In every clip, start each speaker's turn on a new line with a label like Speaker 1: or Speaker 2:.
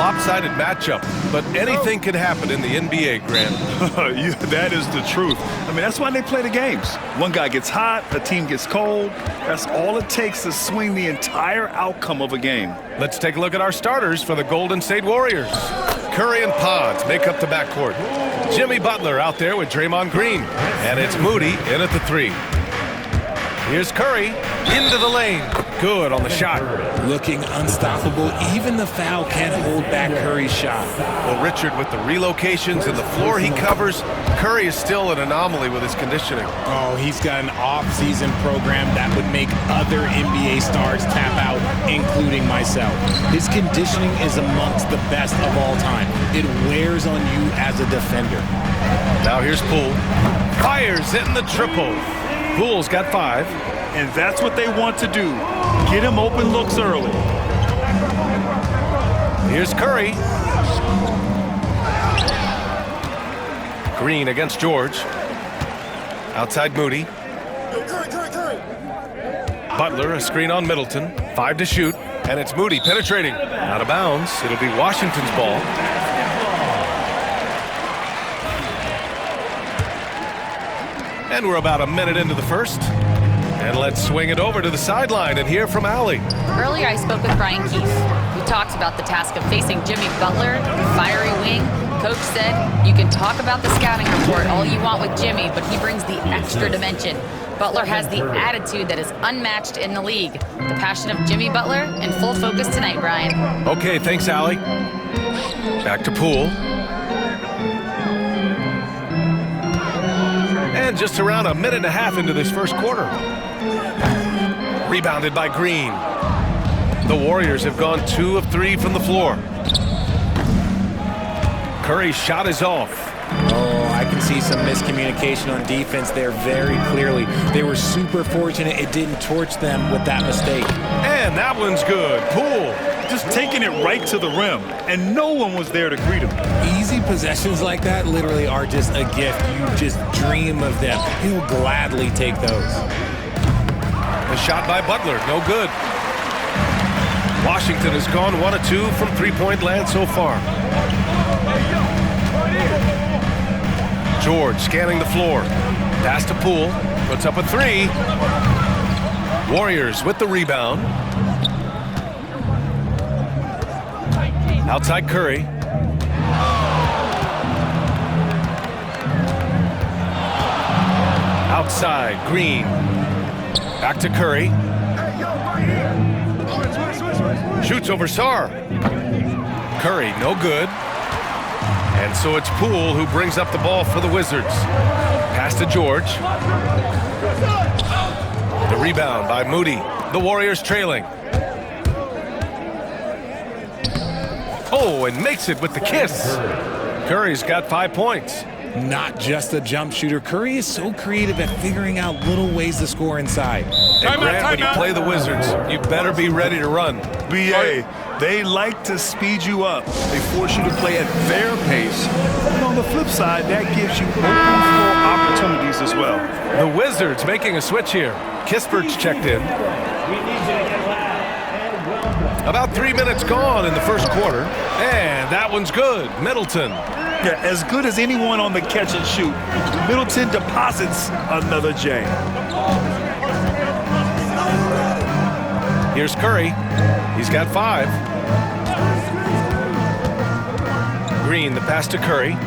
Speaker 1: lopsided matchup, but anything can happen in the NBA, Grant.
Speaker 2: That is the truth. I mean, that's why they play the games. One guy gets hot, the team gets cold. That's all it takes to swing the entire outcome of a game.
Speaker 1: Let's take a look at our starters for the Golden State Warriors. Curry and Pods make up the backcourt. Jimmy Butler out there with Draymond Green. And it's Moody in at the 3. Here's Curry into the lane. Good on the shot.
Speaker 3: Looking unstoppable. Even the foul can't hold back Curry's shot.
Speaker 1: Well, Richard, with the relocations and the floor he covers, Curry is still an anomaly with his conditioning.
Speaker 3: Oh, he's got an off-season program that would make other NBA stars tap out, including myself. His conditioning is amongst the best of all time. It wears on you as a defender.
Speaker 1: Now here's Poole. Fires in the triple. Poole's got 5.
Speaker 2: And that's what they want to do. Get him open looks early.
Speaker 1: Here's Curry. Green against George. Outside Moody. Butler, a screen on Middleton. 5 to shoot. And it's Moody penetrating. Out of bounds. It'll be Washington's ball. And we're about a minute into the first. And let's swing it over to the sideline and hear from Allie.
Speaker 4: Earlier I spoke with Brian Keefe, who talks about the task of facing Jimmy Butler, fiery wing. Coach said, you can talk about the scouting report all you want with Jimmy, but he brings the extra dimension. Butler has the attitude that is unmatched in the league. The passion of Jimmy Butler in full focus tonight, Brian.
Speaker 1: Okay, thanks, Allie. Back to Poole. And just around a minute and a half into this first quarter. Rebounded by Green. The Warriors have gone 2 of 3 from the floor. Curry's shot is off.
Speaker 3: Oh, I can see some miscommunication on defense there very clearly. They were super fortunate it didn't torch them with that mistake.
Speaker 1: And that one's good. Poole.
Speaker 2: Just taking it right to the rim, and no one was there to greet him.
Speaker 3: Easy possessions like that literally are just a gift. You just dream of them. He'll gladly take those.
Speaker 1: A shot by Butler, no good. Washington has gone 1 of 2 from three-point land so far. George scanning the floor. Pass to Poole, puts up a 3. Warriors with the rebound. Outside Curry. Outside Green. Back to Curry. Shoots over Sarr. Curry, no good. And so it's Poole who brings up the ball for the Wizards. Pass to George. The rebound by Moody. The Warriors trailing. Oh, and makes it with the kiss. Curry's got 5 points.
Speaker 3: Not just a jump shooter. Curry is so creative at figuring out little ways to score inside.
Speaker 1: And Grant, when you play the Wizards, you better be ready to run.
Speaker 2: BA, they like to speed you up. They force you to play at their pace. And on the flip side, that gives you open floor opportunities as well.
Speaker 1: The Wizards making a switch here. Kispert's checked in. About 3 minutes gone in the first quarter. And that one's good. Middleton.
Speaker 2: Yeah, as good as anyone on the catch and shoot. Middleton deposits another J.
Speaker 1: Here's Curry. He's got 5. Green, the pass to Curry.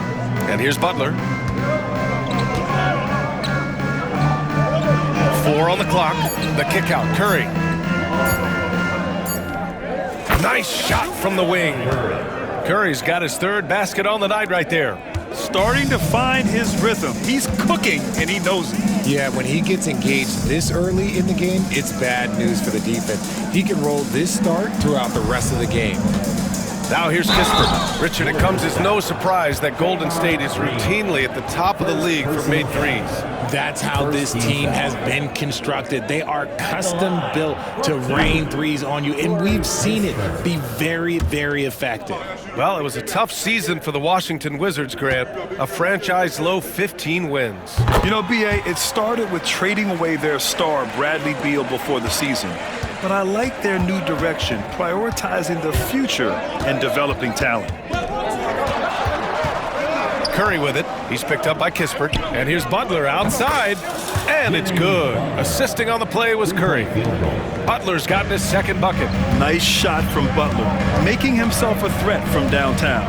Speaker 1: And here's Butler. 4 on the clock. The kick out. Curry. Nice shot from the wing. Curry's got his 3rd basket on the night right there.
Speaker 2: Starting to find his rhythm. He's cooking, and he knows it.
Speaker 3: Yeah, when he gets engaged this early in the game, it's bad news for the defense. He can roll this start throughout the rest of the game.
Speaker 1: Now here's Kispert. Richard, it comes as no surprise that Golden State is routinely at the top of the league for made threes.
Speaker 3: That's how this team has been constructed. They are custom built to rain threes on you, and we've seen it be very, very effective.
Speaker 1: Well, it was a tough season for the Washington Wizards, Grant. A franchise-low 15 wins.
Speaker 2: You know, B.A., it started with trading away their star, Bradley Beal, before the season. But I like their new direction, prioritizing the future and developing talent.
Speaker 1: Curry with it. He's picked up by Kispert. And here's Butler outside. And it's good. Assisting on the play was Curry. Butler's gotten his second bucket.
Speaker 2: Nice shot from Butler, making himself a threat from downtown.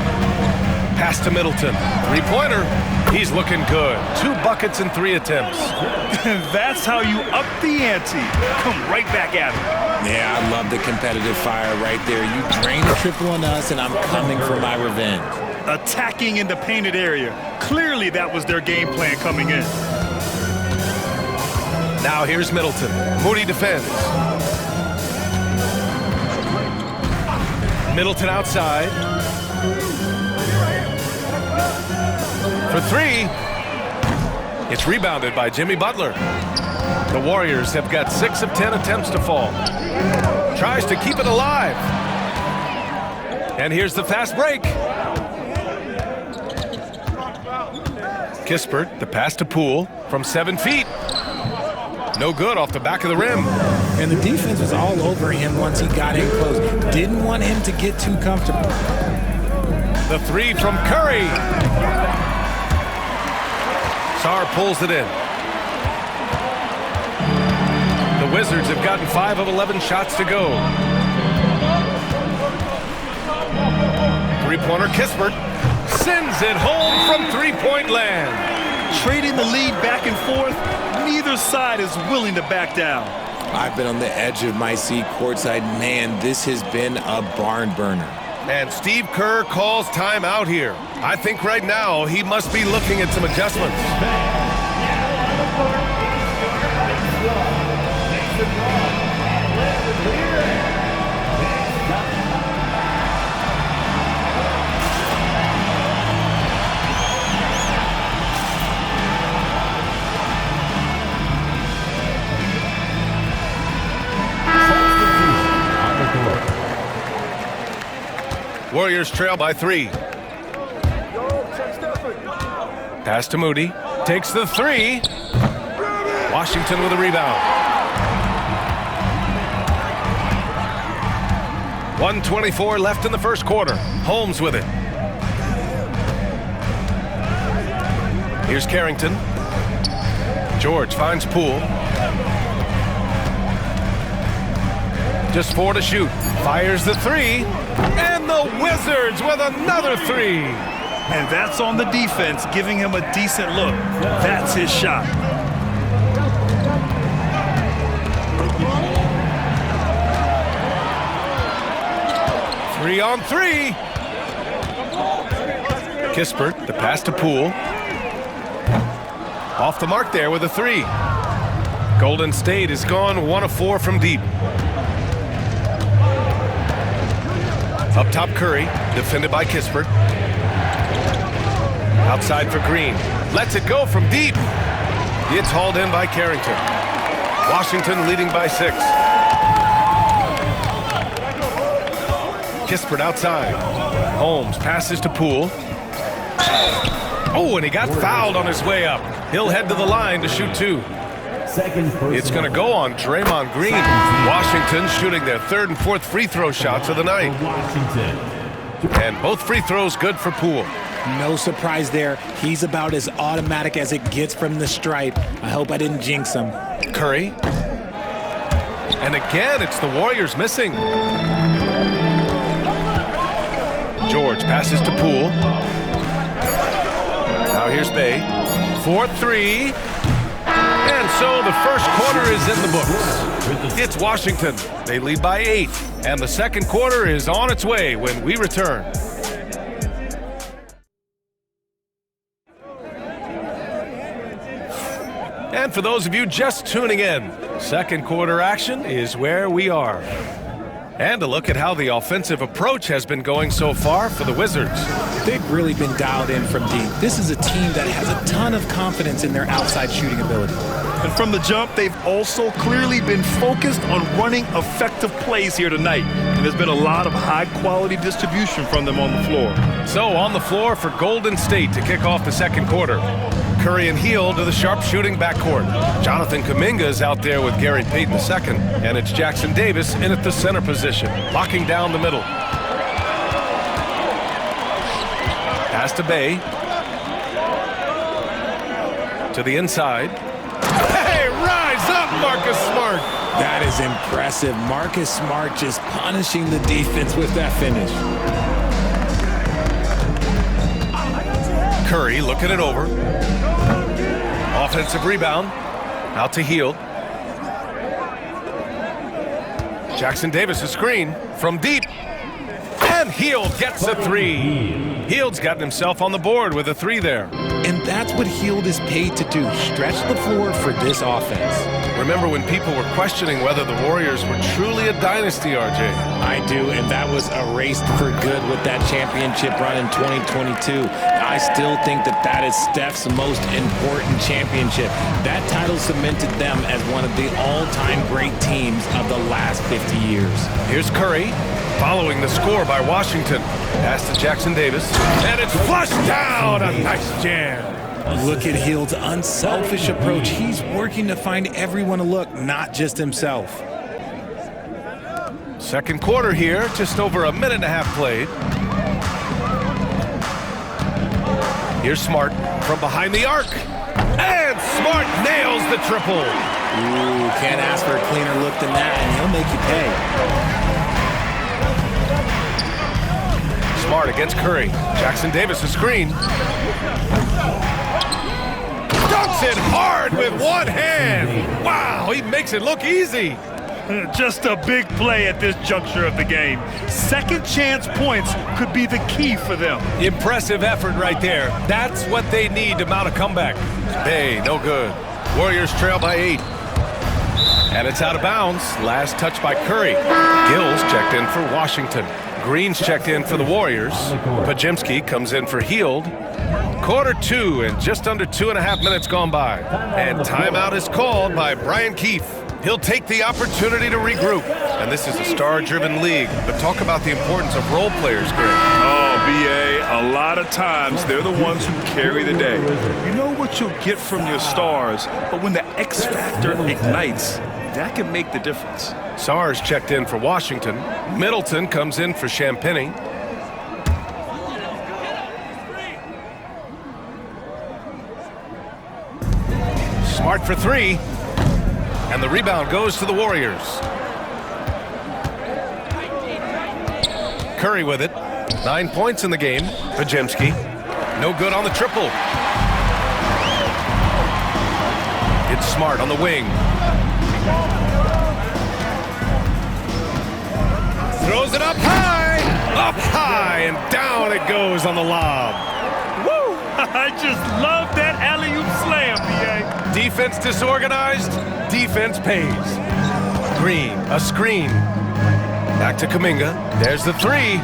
Speaker 1: Pass to Middleton. Three-pointer. He's looking good. 2 buckets in 3 attempts.
Speaker 2: That's how you up the ante. Come right back at him.
Speaker 3: Yeah, I love the competitive fire right there. You drain a triple on us, and I'm coming for my revenge.
Speaker 2: Attacking in the painted area. Clearly that was their game plan coming in.
Speaker 1: Now here's Middleton. Moody defends. Middleton outside. For 3. It's rebounded by Jimmy Butler. The Warriors have got 6 of 10 attempts to fall. Tries to keep it alive. And here's the fast break. Kispert, the pass to Poole from 7 feet. No good off the back of the rim.
Speaker 3: And the defense was all over him once he got in close. Didn't want him to get too comfortable.
Speaker 1: The 3 from Curry. Sarr pulls it in. The Wizards have gotten 5 of 11 shots to go. Three-pointer Kispert sends it home from three-point land.
Speaker 2: Trading the lead back and forth, neither side is willing to back down.
Speaker 3: I've been on the edge of my seat courtside. Man, this has been a barn burner.
Speaker 1: And Steve Kerr calls timeout here. I think right now he must be looking at some adjustments. Warriors trail by 3. Pass to Moody. Takes the 3. Washington with a rebound. 1:24 left in the first quarter. Holmes with it. Here's Carrington. George finds Poole. Just 4 to shoot. Fires the 3. And the Wizards with another 3.
Speaker 2: And that's on the defense, giving him a decent look. That's his shot.
Speaker 1: Three on 3. Kispert, the pass to Poole. Off the mark there with a 3. Golden State has gone 1 of 4 from deep. Up top, Curry, defended by Kispert. Outside for Green. Lets it go from deep. It's hauled in by Carrington. Washington leading by 6. Kispert outside. Holmes passes to Poole. Oh, and he got fouled on his way up. He'll head to the line to shoot 2. It's going to go on Draymond Green. Washington shooting their 3rd and 4th free throw shots of the night. And both free throws good for Poole.
Speaker 3: No surprise there. He's about as automatic as it gets from the stripe. I hope I didn't jinx him.
Speaker 1: Curry. And again, it's the Warriors missing. George passes to Poole. Now here's Bay. 4-3. And so the first quarter is in the books. It's Washington. They lead by 8. And the second quarter is on its way when we return. And for those of you just tuning in, second quarter action is where we are. And a look at how the offensive approach has been going so far for the Wizards.
Speaker 3: They've really been dialed in from deep. This is a team that has a ton of confidence in their outside shooting ability.
Speaker 2: And from the jump, they've also clearly been focused on running effective plays here tonight. And there's been a lot of high-quality distribution from them on the floor.
Speaker 1: So on the floor for Golden State to kick off the second quarter. Curry and Hield to the sharp-shooting backcourt. Jonathan Kuminga is out there with Gary Payton II, and it's Jackson Davis in at the center position, locking down the middle. Pass to Bey. To the inside. Hey, rise up, Marcus Smart!
Speaker 3: That is impressive. Marcus Smart just punishing the defense with that finish.
Speaker 1: Curry looking it over. Offensive rebound. Out to Hield. Jackson Davis a screen from deep. And Hield gets a three. Hield's gotten himself on the board with a three there.
Speaker 3: And that's what Hield is paid to do, stretch the floor for this offense.
Speaker 1: Remember when people were questioning whether the Warriors were truly a dynasty, RJ?
Speaker 3: I do, and that was erased for good with that championship run in 2022. I still think that is Steph's most important championship. That title cemented them as one of the all-time great teams of the last 50 years.
Speaker 1: Here's Curry, following the score by Washington. Pass to Jackson Davis, and it's flushed down. A nice jam.
Speaker 3: Look at Hield's unselfish approach. He's working to find everyone a look, not just himself.
Speaker 1: Second quarter here, just over a minute and a half played. Here's Smart from behind the arc. And Smart nails the triple.
Speaker 3: Ooh, can't ask for a cleaner look than that, and he'll make you pay.
Speaker 1: Smart against Curry. Jackson Davis a screen. Dunks it hard with one hand. Wow, he makes it look easy.
Speaker 2: Just a big play at this juncture of the game. Second chance points could be the key for them.
Speaker 1: Impressive effort right there. That's what they need to mount a comeback. Hey, no good. Warriors trail by 8. And it's out of bounds. Last touch by Curry. Gills checked in for Washington. Green's checked in for the Warriors. Podziemski comes in for Hield. Quarter 2 and just under 2.5 minutes gone by. And timeout is called by Brian Keefe. He'll take the opportunity to regroup. And this is a star-driven league. But talk about the importance of role players, Greg.
Speaker 2: Oh, B.A., a lot of times they're the ones who carry the day. You know what you'll get from your stars, but when the X factor ignites, that can make the difference.
Speaker 1: Sars checked in for Washington. Middleton comes in for Champagnie. Smart for 3. And the rebound goes to the Warriors. Curry with it. 9 points in the game. Podziemski. No good on the triple. It's Smart on the wing. Throws it up high, and down it goes on the lob.
Speaker 2: Woo! I just love that alley-oop slam, B.A.
Speaker 1: Defense disorganized, defense pays. Green, a screen. Back to Kuminga. There's the 3.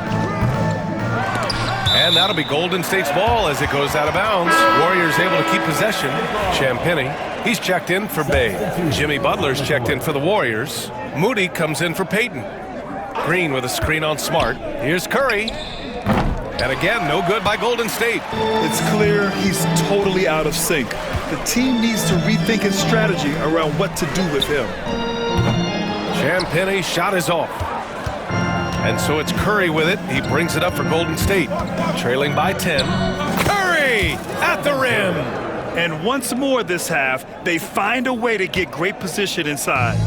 Speaker 1: And that'll be Golden State's ball as it goes out of bounds. Warriors able to keep possession. Champagnie, he's checked in for Bey. Jimmy Butler's checked in for the Warriors. Moody comes in for Payton. Green with a screen on Smart. Here's Curry. And again, no good by Golden State.
Speaker 2: It's clear he's totally out of sync. The team needs to rethink its strategy around what to do with him.
Speaker 1: Champagnie shot is off. And so it's Curry with it. He brings it up for Golden State. Trailing by 10. Curry at the rim.
Speaker 2: And once more this half, they find a way to get great position inside.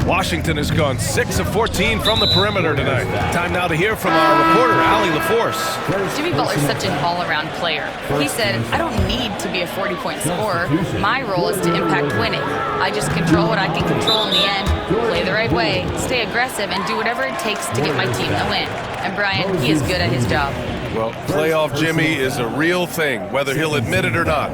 Speaker 1: Washington has gone 6 of 14 from the perimeter tonight. Time now to hear from our reporter, Allie LaForce.
Speaker 4: Jimmy Butler's such an all-around player. He said, I don't need to be a 40-point scorer. My role is to impact winning. I just control what I can control in the end, play the right way, stay aggressive, and do whatever it takes to get my team to win. And Brian, he is good at his job.
Speaker 1: Well, playoff Jimmy is a real thing, whether he'll admit it or not.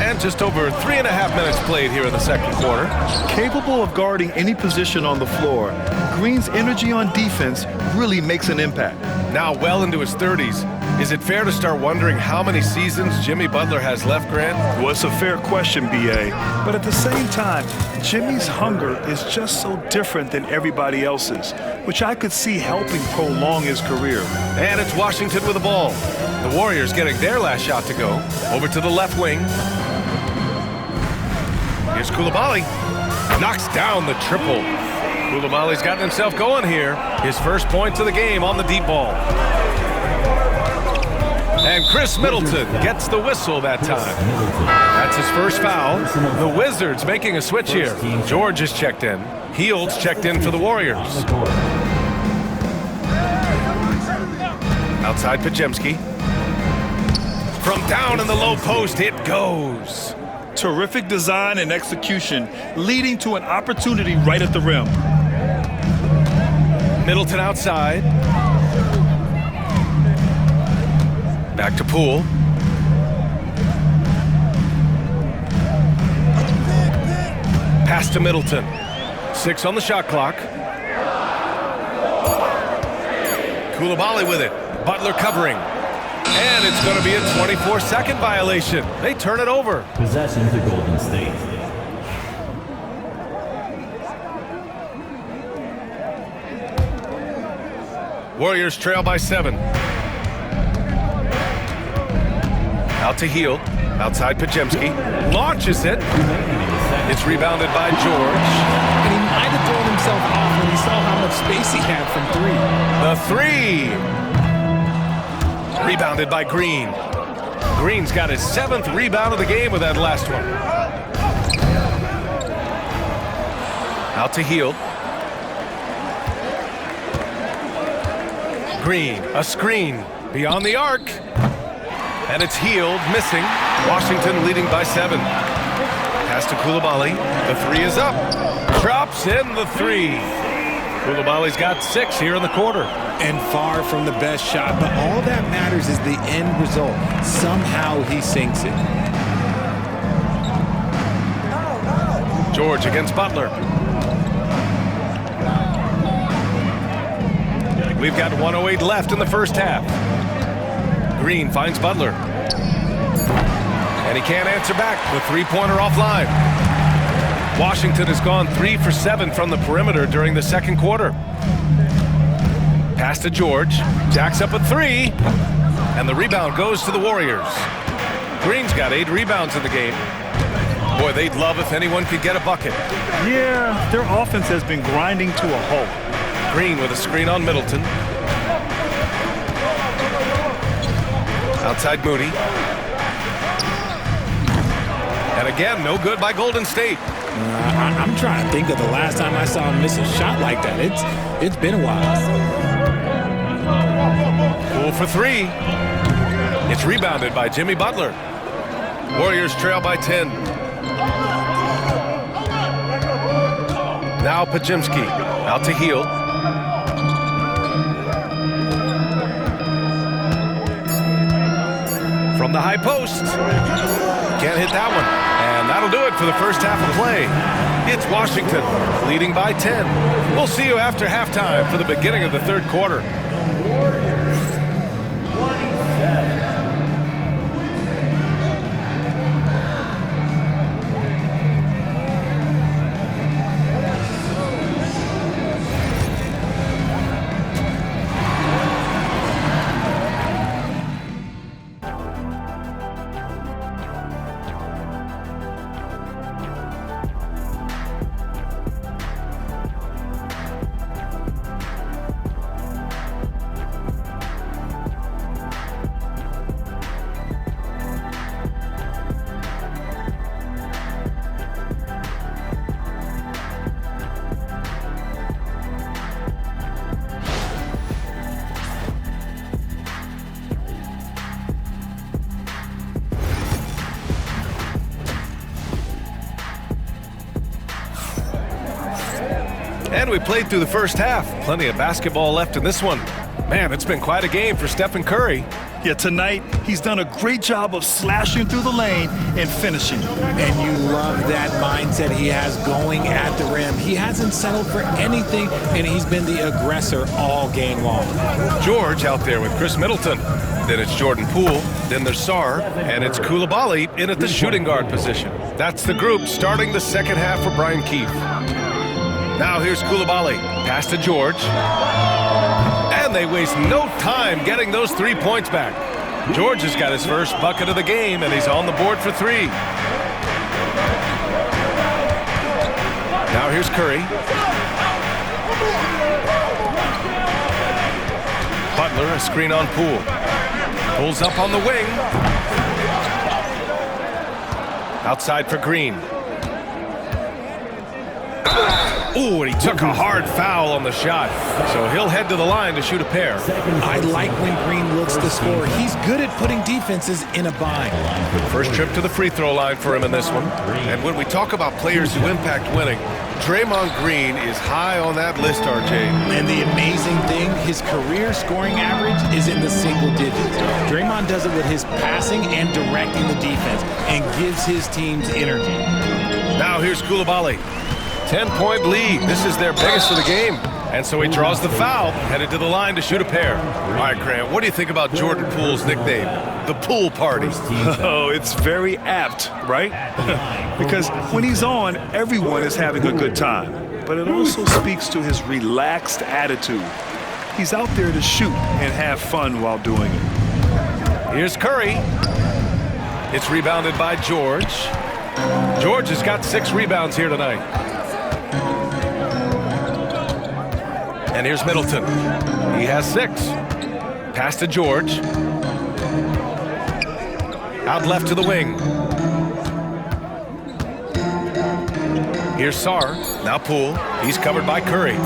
Speaker 1: And And just over 3.5 minutes played here in the second quarter.
Speaker 2: Capable of guarding any position on the floor, Green's energy on defense really makes an impact.
Speaker 1: Now well into his 30s. Is it fair to start wondering how many seasons Jimmy Butler has left, Grant?
Speaker 2: Well, it's a fair question, B.A. But at the same time, Jimmy's hunger is just so different than everybody else's, which I could see helping prolong his career.
Speaker 1: And it's Washington with the ball. The Warriors getting their last shot to go. Over to the left wing. Here's Coulibaly. Knocks down the triple. Coulibaly's gotten himself going here. His first points of the game on the deep ball. And Chris Middleton gets the whistle that time. That's his first foul. The Wizards making a switch here. George is checked in. Hield's checked in for the Warriors. Outside Podziemski. From down in the low post, it goes.
Speaker 2: Terrific design and execution, leading to an opportunity right at the rim.
Speaker 1: Middleton outside. Back to Poole. Pass to Middleton. 6 on the shot clock. Coulibaly with it. Butler covering. And it's going to be a 24-second violation. They turn it over.
Speaker 5: Possession to Golden State.
Speaker 1: Warriors trail by 7. Out to Hield. Outside Podziemski. Launches it. It's rebounded by George.
Speaker 3: And he might have thrown himself off when he saw how much space he had from 3.
Speaker 1: The 3. Rebounded by Green. Green's got his 7th rebound of the game with that last one. Out to Hield. Green, a screen beyond the arc. And it's Hield missing. Washington leading by 7. Pass to Coulibaly. The 3 is up. Drops in the 3. Coulibaly's got 6 here in the quarter.
Speaker 3: And far from the best shot, but all that matters is the end result. Somehow he sinks it.
Speaker 1: George against Butler. We've got 1:08 left in the first half. Green finds Butler. And he can't answer back. The three-pointer offline. Washington has gone 3 for 7 from the perimeter during the second quarter. Pass to George. Jacks up a 3. And the rebound goes to the Warriors. Green's got 8 rebounds in the game. Boy, they'd love if anyone could get a bucket.
Speaker 2: Yeah, their offense has been grinding to a halt.
Speaker 1: Green with a screen on Middleton. Outside Moody. And again, no good by Golden State.
Speaker 3: I'm trying to think of the last time I saw him miss a shot like that. It's been a while.
Speaker 1: Poole for 3. It's rebounded by Jimmy Butler. Warriors trail by 10. Now Podziemski. Out to Hield. From the high post. Can't hit that one. And that'll do it for the first half of play. It's Washington leading by 10. We'll see you after halftime for the beginning of the third quarter. And we played through the first half. Plenty of basketball left in this one. Man, it's been quite a game for Stephen Curry.
Speaker 2: Yeah, tonight, he's done a great job of slashing through the lane and finishing.
Speaker 3: And you love that mindset he has going at the rim. He hasn't settled for anything, and he's been the aggressor all game long.
Speaker 1: George out there with Chris Middleton. Then it's Jordan Poole. Then there's Sarr. And it's Coulibaly in at the shooting guard position. That's the group starting the second half for Brian Keefe. Now here's Coulibaly. Pass to George. And they waste no time getting those 3 points back. George has got his first bucket of the game, and he's on the board for 3. Now here's Curry. Butler, a screen on Poole. Pulls up on the wing. Outside for Green. Ooh, and he took a hard foul on the shot. So he'll head to the line to shoot a pair.
Speaker 3: I like when Green looks to score. He's good at putting defenses in a bind.
Speaker 1: First trip to the free throw line for him in this one. And when we talk about players who impact winning, Draymond Green is high on that list, RJ.
Speaker 3: And the amazing thing, his career scoring average is in the single digits. Draymond does it with his passing and directing the defense and gives his teams energy.
Speaker 1: Now here's Coulibaly. 10-point lead. This is their biggest of the game. And so he draws the foul, headed to the line to shoot a pair. All right, Grant, what do you think about Jordan Poole's nickname, the Pool Party?
Speaker 2: Oh, it's very apt, right? Because when he's on, everyone is having a good time. But it also speaks to his relaxed attitude. He's out there to shoot and have fun while doing it.
Speaker 1: Here's Curry. It's rebounded by George. George has got 6 rebounds here tonight. And here's Middleton. He has 6. Pass to George. Out left to the wing. Here's Sarr. Now Poole. He's covered by Curry.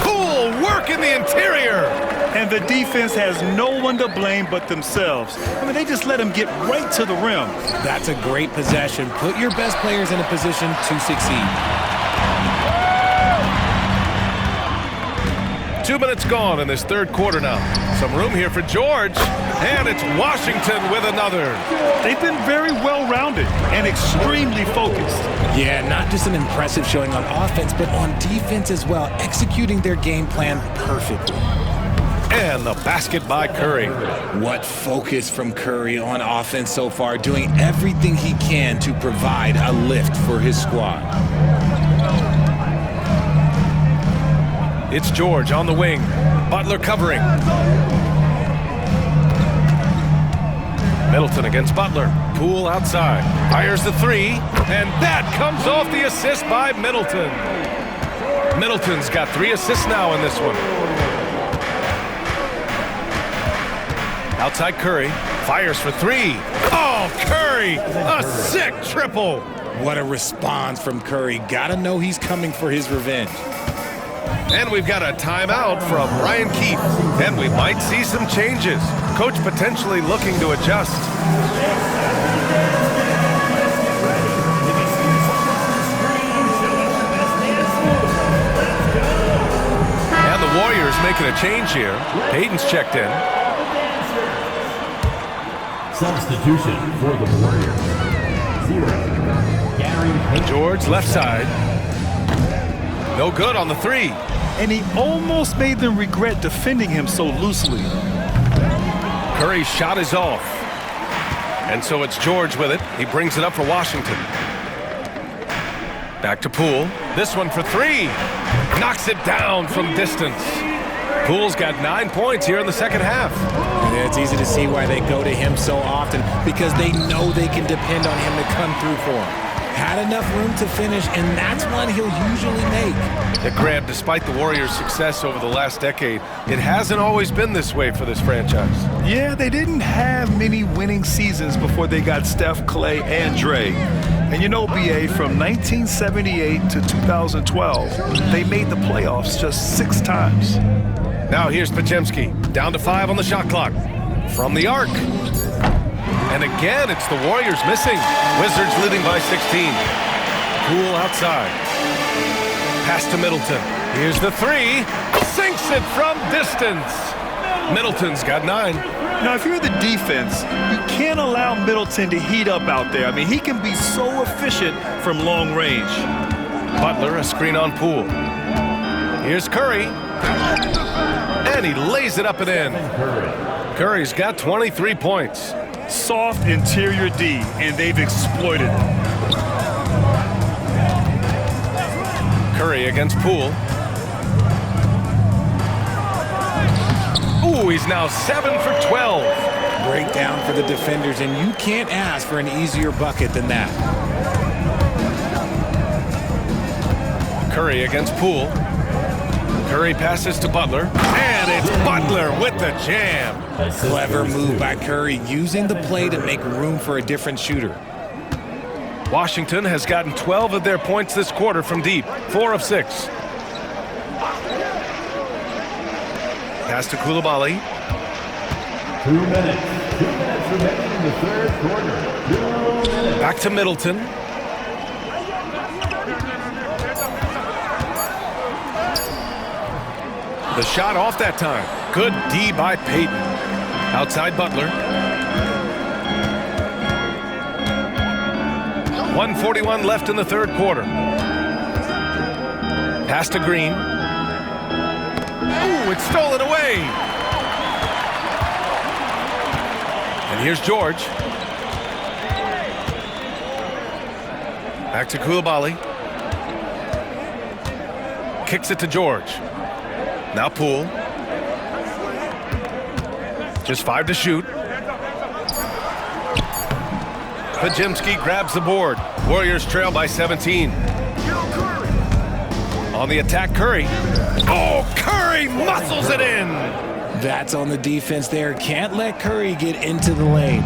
Speaker 1: Poole work in the interior.
Speaker 2: And the defense has no one to blame but themselves. I mean, they just let him get right to the rim.
Speaker 3: That's a great possession. Put your best players in a position to succeed.
Speaker 1: 2 minutes gone in this third quarter now. Some room here for George. And it's Washington with another.
Speaker 2: They've been very well-rounded and extremely focused.
Speaker 3: Yeah, not just an impressive showing on offense, but on defense as well, executing their game plan perfectly.
Speaker 1: And the basket by Curry.
Speaker 3: What focus from Curry on offense so far, doing everything he can to provide a lift for his squad.
Speaker 1: It's George on the wing. Butler covering. Middleton against Butler. Poole outside. Fires the 3. And that comes off the assist by Middleton. Middleton's got 3 assists now in this one. Outside Curry. Fires for 3. Oh, Curry! A sick triple.
Speaker 3: What a response from Curry. Gotta know he's coming for his revenge.
Speaker 1: And we've got a timeout from Brian Keefe. And we might see some changes. Coach potentially looking to adjust. And the Warriors making a change here. Payton's checked in.
Speaker 5: Substitution for the Warriors. 0. Gary Payton.
Speaker 1: George left side. No good on the 3.
Speaker 2: And he almost made them regret defending him so loosely.
Speaker 1: Curry's shot is off. And so it's George with it. He brings it up for Washington. Back to Poole. This one for 3. Knocks it down from distance. Poole's got 9 points here in the second half.
Speaker 3: Yeah, it's easy to see why they go to him so often, because they know they can depend on him to come through for them. Had enough room to finish, and that's one he'll usually make.
Speaker 1: Yeah, Grant, despite the Warriors' success over the last decade, it hasn't always been this way for this franchise.
Speaker 2: Yeah, they didn't have many winning seasons before they got Steph, Clay, and Dre. And you know, BA, from 1978 to 2012, they made the playoffs just 6 times.
Speaker 1: Now here's Podziemski, down to 5 on the shot clock. From the arc. And again, it's the Warriors missing. Wizards leading by 16. Poole outside. Pass to Middleton. Here's the 3. Sinks it from distance. Middleton's got 9.
Speaker 2: Now, if you're the defense, you can't allow Middleton to heat up out there. I mean, he can be so efficient from long range.
Speaker 1: Butler, a screen on Poole. Here's Curry. And he lays it up and in. Curry's got 23 points.
Speaker 2: Soft interior D, and they've exploited it.
Speaker 1: Curry against Poole. Ooh, he's now 7 for 12.
Speaker 3: Breakdown for the defenders, and you can't ask for an easier bucket than that.
Speaker 1: Curry against Poole. Curry passes to Butler, and it's Butler with the jam.
Speaker 3: Clever move by Curry, using the play to make room for a different shooter.
Speaker 1: Washington has gotten 12 of their points this quarter from deep, 4 of 6. Pass to Coulibaly.
Speaker 5: 2 minutes. 2 minutes remaining in the third quarter. 2 minutes.
Speaker 1: Back to Middleton. The shot off that time. Good D by Payton. Outside Butler. 1:41 left in the third quarter. Pass to Green. Ooh, it's stolen away. And here's George. Back to Coulibaly. Kicks it to George. Now Poole. Just 5 to shoot. Podziemski grabs the board. Warriors trail by 17. On the attack, Curry. Oh, Curry muscles it in.
Speaker 3: That's on the defense there. Can't let Curry get into the lane.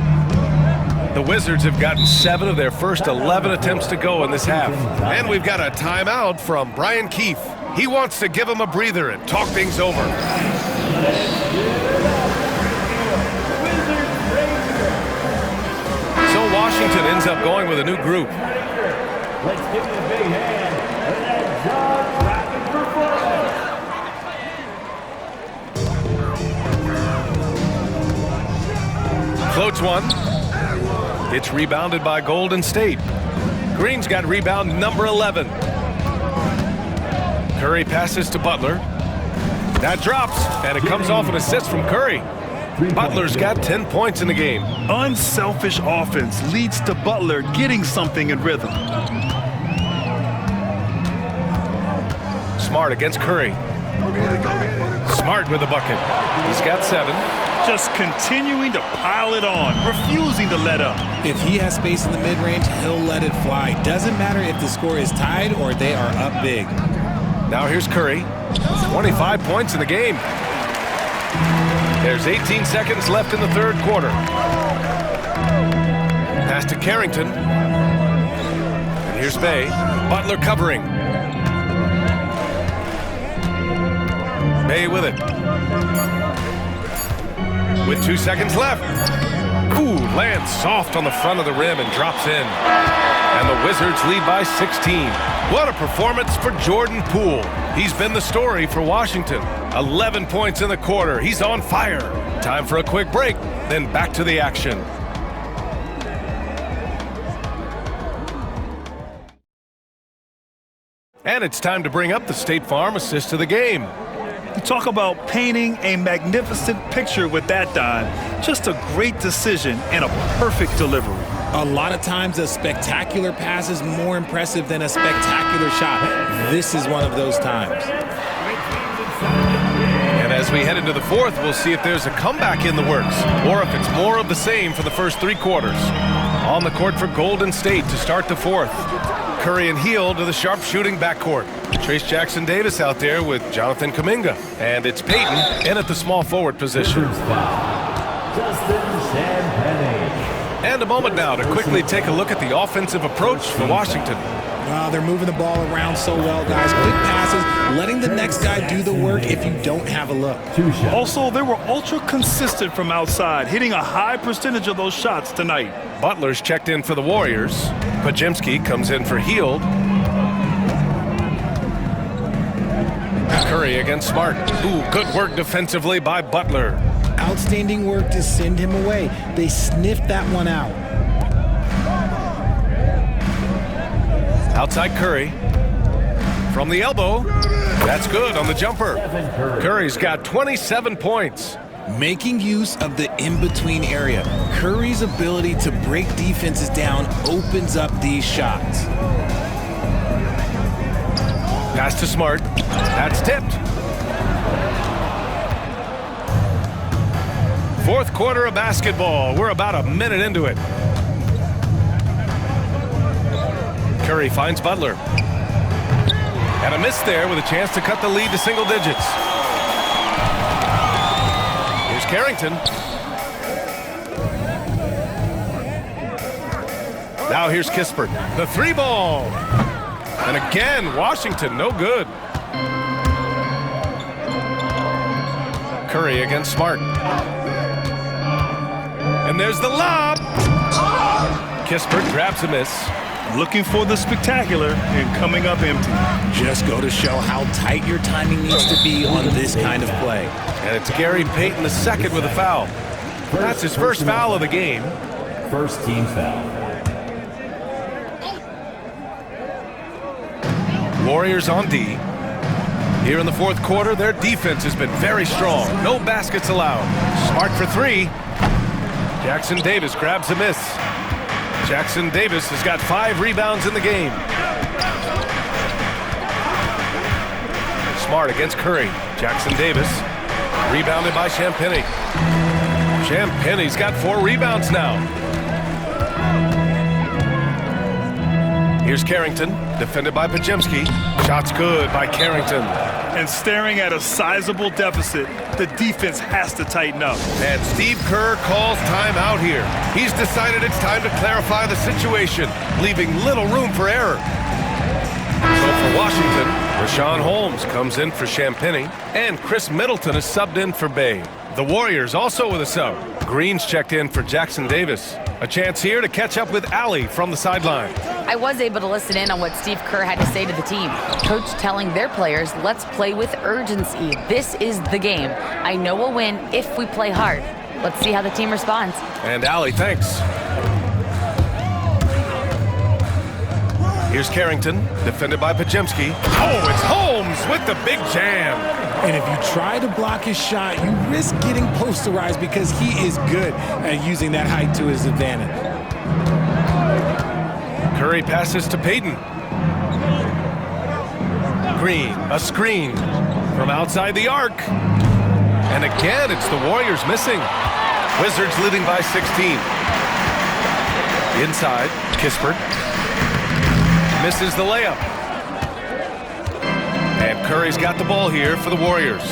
Speaker 1: The Wizards have gotten 7 of their first 11 attempts to go in this half. And we've got a timeout from Brian Keefe. He wants to give him a breather and talk things over. So Washington ends up going with a new group.
Speaker 5: Let's give him a big hand. And that's John Rackett for
Speaker 1: Floats one. It's rebounded by Golden State. Green's got rebound number 11. Curry passes to Butler. That drops, and it comes off an assist from Curry. Butler's got 10 points in the game.
Speaker 2: Unselfish offense leads to Butler getting something in rhythm.
Speaker 1: Smart against Curry. Smart with the bucket. He's got 7.
Speaker 2: Just continuing to pile it on, refusing to let up.
Speaker 3: If he has space in the mid-range, he'll let it fly. Doesn't matter if the score is tied or they are up big.
Speaker 1: Now here's Curry. 25 points in the game. There's 18 seconds left in the third quarter. Pass to Carrington. And here's Bay. Butler covering. Bay with it. With 2 seconds left. Ooh, lands soft on the front of the rim and drops in. And the Wizards lead by 16. What a performance for Jordan Poole. He's been the story for Washington. 11 points in the quarter. He's on fire. Time for a quick break, then back to the action. And it's time to bring up the State Farm assist of the game.
Speaker 2: You talk about painting a magnificent picture with that dime. Just a great decision and a perfect delivery.
Speaker 3: A lot of times a spectacular pass is more impressive than a spectacular shot. This is one of those times.
Speaker 1: And as we head into the fourth, we'll see if there's a comeback in the works or if it's more of the same for the first 3 quarters. On the court for Golden State to start the fourth. Curry and Hield to the sharp-shooting backcourt. Trace Jackson-Davis out there with Jonathan Kuminga. And it's Payton in at the small forward position. And a moment now to quickly take a look at the offensive approach for Washington.
Speaker 3: Wow, they're moving the ball around so well, guys. Quick passes, letting the next guy do the work if you don't have a look.
Speaker 2: Also, they were ultra consistent from outside, hitting a high percentage of those shots tonight.
Speaker 1: Butler's checked in for the Warriors. Podziemski comes in for Hield. Curry against Smart. Ooh, good work defensively by Butler.
Speaker 3: outstanding work to send him away. They sniffed that one out.
Speaker 1: Outside Curry. From the elbow. That's good on the jumper. Curry's got 27 points.
Speaker 3: Making use of the in-between area. Curry's ability to break defenses down opens up these shots.
Speaker 1: Pass to Smart. That's tipped. Fourth quarter of basketball. We're about a minute into it. Curry finds Butler. And a miss there with a chance to cut the lead to single digits. Here's Carrington. Now here's Kispert. The three ball. And again, Washington, no good. Curry against Smart. And there's the lob. Kispert grabs a miss.
Speaker 2: Looking for the spectacular and coming up empty.
Speaker 3: Just go to show how tight your timing needs to be on this kind of play.
Speaker 1: And it's Gary Payton the second with a foul. That's his first foul of the game.
Speaker 5: First team foul.
Speaker 1: Warriors on D. Here in the fourth quarter, their defense has been very strong. No baskets allowed. Smart for three. Jackson Davis grabs a miss. Jackson Davis has got 5 rebounds in the game. Smart against Curry. Jackson Davis rebounded by Champagnie. Champagnie's got 4 rebounds now. Here's Carrington, defended by Podziemski. Shot's good by Carrington.
Speaker 2: And staring at a sizable deficit, the defense has to tighten up.
Speaker 1: And Steve Kerr calls timeout here. He's decided it's time to clarify the situation, leaving little room for error. So for Washington, Richaun Holmes comes in for Champagnie, and Chris Middleton is subbed in for Bay. The Warriors also with a sub. Green's checked in for Jackson Davis. A chance here to catch up with Allie from the sideline.
Speaker 4: I was able to listen in on what Steve Kerr had to say to the team. Coach telling their players, let's play with urgency. This is the game. I know we'll win if we play hard. Let's see how the team responds.
Speaker 1: And Allie, thanks. Here's Carrington, defended by Podziemski. Oh, it's Holmes with the big jam.
Speaker 3: And if you try to block his shot, you risk getting posterized because he is good at using that height to his advantage.
Speaker 1: Curry passes to Payton. Green, a screen from outside the arc. And again, it's the Warriors missing. Wizards leading by 16. Inside, Kispert misses the layup. And Curry's got the ball here for the Warriors.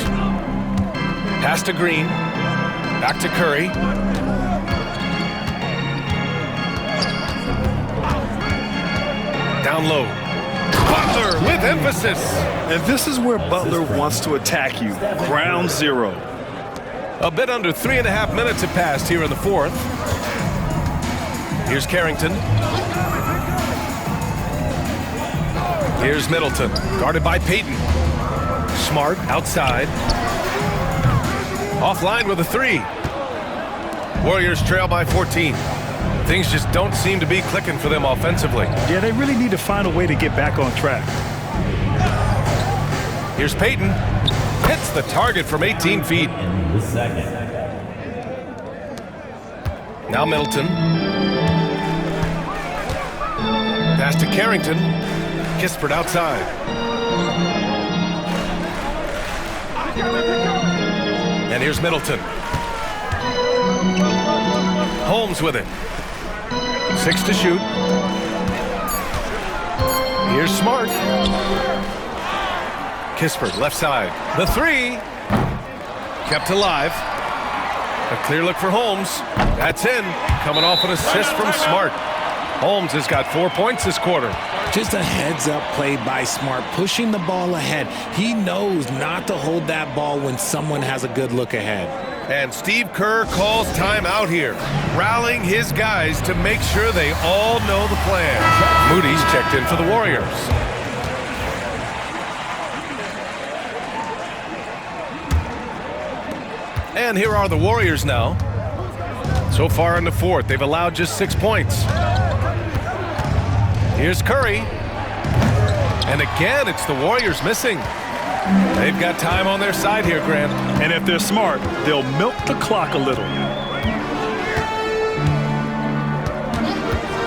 Speaker 1: Pass to Green. Back to Curry. Down low. Butler with emphasis.
Speaker 2: And this is where Butler wants to attack you. Ground zero.
Speaker 1: A bit under 3.5 minutes have passed here in the fourth. Here's Carrington. Here's Middleton, guarded by Payton. Smart outside. Offline with a three. Warriors trail by 14. Things just don't seem to be clicking for them offensively.
Speaker 2: Yeah, they really need to find a way to get back on track.
Speaker 1: Here's Payton. Hits the target from 18 feet.
Speaker 5: In the second.
Speaker 1: Now Middleton. Pass to Carrington. Kispert outside. And here's Middleton. Holmes with it. 6 to shoot. Here's Smart. Kispert left side. The three. Kept alive. A clear look for Holmes. That's in. Coming off an assist from Smart. Holmes has got 4 points this quarter.
Speaker 3: Just a heads-up play by Smart, pushing the ball ahead. He knows not to hold that ball when someone has a good look ahead.
Speaker 1: And Steve Kerr calls timeout here, rallying his guys to make sure they all know the plan. Moody's checked in for the Warriors. And here are the Warriors now. So far in the fourth, they've allowed just 6 points. Here's Curry. And again, it's the Warriors missing. They've got time on their side here, Grant.
Speaker 2: And if they're smart, they'll milk the clock a little.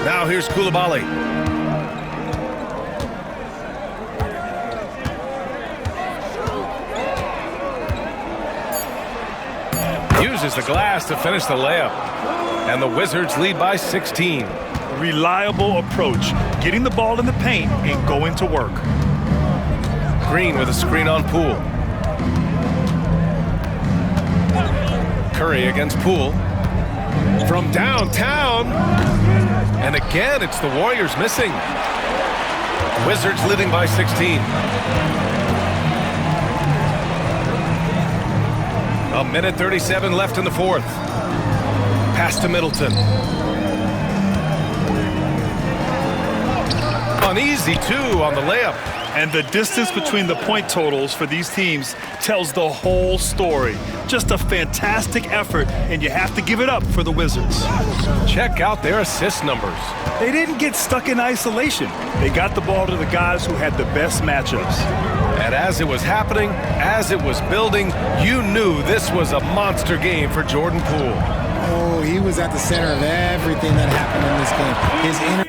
Speaker 1: Now here's Coulibaly. Uses the glass to finish the layup. And the Wizards lead by 16.
Speaker 2: Reliable approach, getting the ball in the paint and going to work.
Speaker 1: Green with a screen on Poole. Curry against Poole. From downtown. And again, it's the Warriors missing. Wizards leading by 16. A minute 37 left in the fourth. Pass to Middleton. An easy two on the layup.
Speaker 2: And the distance between the point totals for these teams tells the whole story. Just a fantastic effort, and you have to give it up for the Wizards.
Speaker 1: Check out their assist numbers.
Speaker 2: They didn't get stuck in isolation. They got the ball to the guys who had the best matchups.
Speaker 1: And as it was happening, as it was building, you knew this was a monster game for Jordan Poole.
Speaker 6: Oh, he was at the center of everything that happened in this game. His